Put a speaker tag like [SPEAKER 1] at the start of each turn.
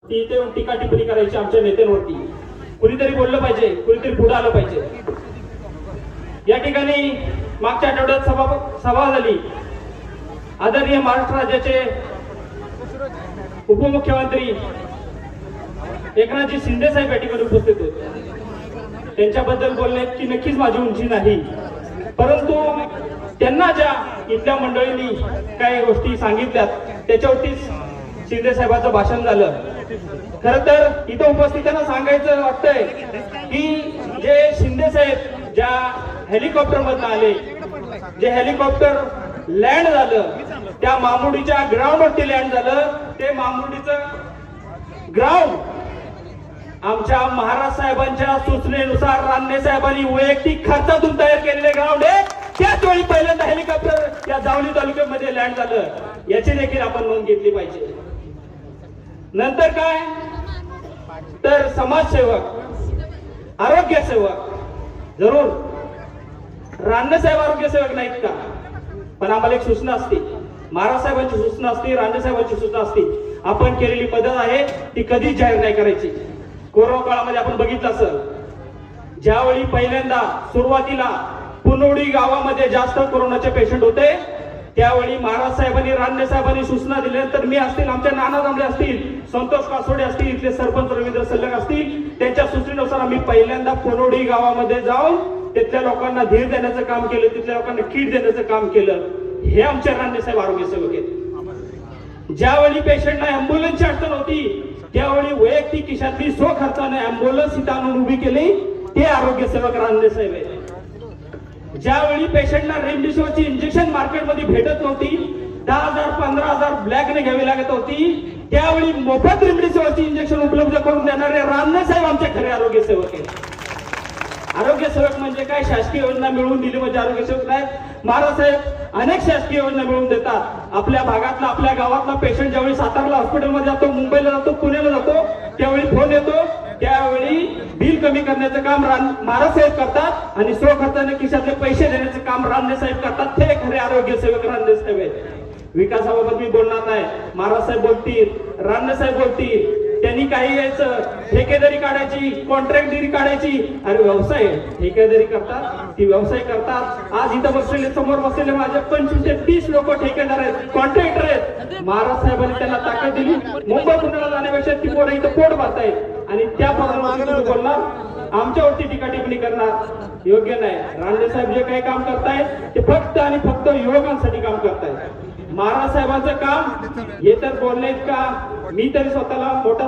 [SPEAKER 1] ती इथे येऊन टीका टिप्पणी करायची आमच्या नेत्यांवरती. कुणीतरी बोललं पाहिजे, कुणीतरी पुढे आलं पाहिजे. या ठिकाणी मागच्या आठवड्यात सभा झाली. आदरणीय महाराष्ट्र राज्याचे उपमुख्यमंत्री एकनाथजी शिंदे साहेब या ठिकाणी उपस्थित होते. त्यांच्याबद्दल बोलणे की नक्कीच माझी उंची नाही, परंतु त्यांना ज्या इथल्या मंडळींनी काही गोष्टी सांगितल्यात त्याच्यावरतीच शिंदे साहेबांचं भाषण झालं. खर तर इथं उपस्थितांना सांगायचं वाटतंय की जे शिंदे साहेब ज्या हेलिकॉप्टर मधून आले, जे हेलिकॉप्टर लँड झालं, त्या मामुडीच्या ग्राउंड वरती लँड झालं, ते मामुडीचं ग्राउंड आमच्या महाराज साहेबांच्या सूचनेनुसार रान्ने साहेबांनी वैयक्तिक खर्चातून तयार केलेले ग्राउंड आहे. त्याच वेळी पहिल्यांदा हेलिकॉप्टर या जावली तालुक्यामध्ये लँड झालं, याची देखील आपण नोंद घेतली पाहिजे. नंतर काय तर समाजसेवक, आरोग्य सेवक, जरूर रान्ने साहेब आरोग्य सेवक नाहीत का, पण आम्हाला एक सूचना असते, महाराज साहेबांची सूचना असते, रान्ने साहेबांची सूचना असते. आपण केलेली पद्धत आहे ती कधीच जाहीर नाही करायची. कोरोना काळामध्ये आपण बघितलं असेल, ज्यावेळी पहिल्यांदा सुरुवातीला पुनवडी गावामध्ये जास्त कोरोनाचे पेशंट होते, त्यावेळी महाराज साहेबांनी, रान्ने साहेबांनी सूचना दिल्यानंतर मी असतील, आमच्या नाना दामले असतील, संतोष कासोडे असतील, इथले सरपंच रवींद्र सल्लग असतील, त्यांच्या सूचनेनुसार आम्ही पहिल्यांदा पुनवडी गावामध्ये जाऊन तिथल्या लोकांना धीर देण्याचं काम केलं, तिथल्या लोकांना किट देण्याचं काम केलं. हे आमचे रान्ने साहेब आरोग्य सेवक आहेत. ज्यावेळी पेशंटला अँब्युलन्सची अडचण होती, त्यावेळी वैयक्तिक खिशातली खर्चाने अँब्युलन्स इथं आणून उभी केली, ते आरोग्य सेवक रान्ने साहेब आहेत. ज्यावेळी पेशंटला रेमडेसिवीरची इंजेक्शन मार्केटमध्ये भेटत नव्हती, 10,000 15,000 ब्लॅकने घ्यावी लागत होती, त्यावेळी मोफत रेमडेसिवीरची इंजेक्शन उपलब्ध करून देणारे रान्ने साहेब आमचे खरे आरोग्य सेवक आहेत. आरोग्य सेवक म्हणजे काय, शासकीय योजना मिळवून दिली म्हणजे आरोग्य सेवक नाही. महाराज साहेब अनेक शासकीय योजना मिळवून देतात. आपल्या भागातला, आपल्या गावातला पेशंट ज्यावेळी सातारला हॉस्पिटलमध्ये जातो, मुंबईला जातो, पुण्याला जातो, त्यावेळी फोन येतो, त्यावेळी बिल कमी करण्याचं काम महाराज साहेब करतात आणि स्वखर्चाने खिशातले पैसे देण्याचं काम रान्ने साहेब करतात. ते खरे आरोग्य सेवक रान्ने साहेब आहेत. विकासाबाबत मी बोलणार नाही, महाराज साहेब बोलतील, रान्ने साहेब बोलतील. त्यांनी काही यायचं, ठेकेदारी काढायची, कॉन्ट्रॅक्टगिरी काढायची. अरे व्यवसाय, ठेकेदारी करतात, ती व्यवसाय करतात. आज इथं बसलेले, समोर बसलेले माझे 25 ते 30 लोक ठेकेदार आहेत, कॉन्ट्रॅक्टर आहेत. महाराज साहेबांनी त्यांना ताकद दिली. मुंबई पुण्याला जाण्यापेक्षा ती पोरं इथं पोट भरतायत आणि त्या पोरांना बोलणार, आमच्यावरती टीका टिप्पणी करणार, योग्य नाही. रान्ने साहेब जे काही काम करतायत ते फक्त आणि फक्त युवकांसाठी काम करतायत. महाराज साहेबांचं काम हे तर बोललेत का, मी तरी स्वतःला मोठा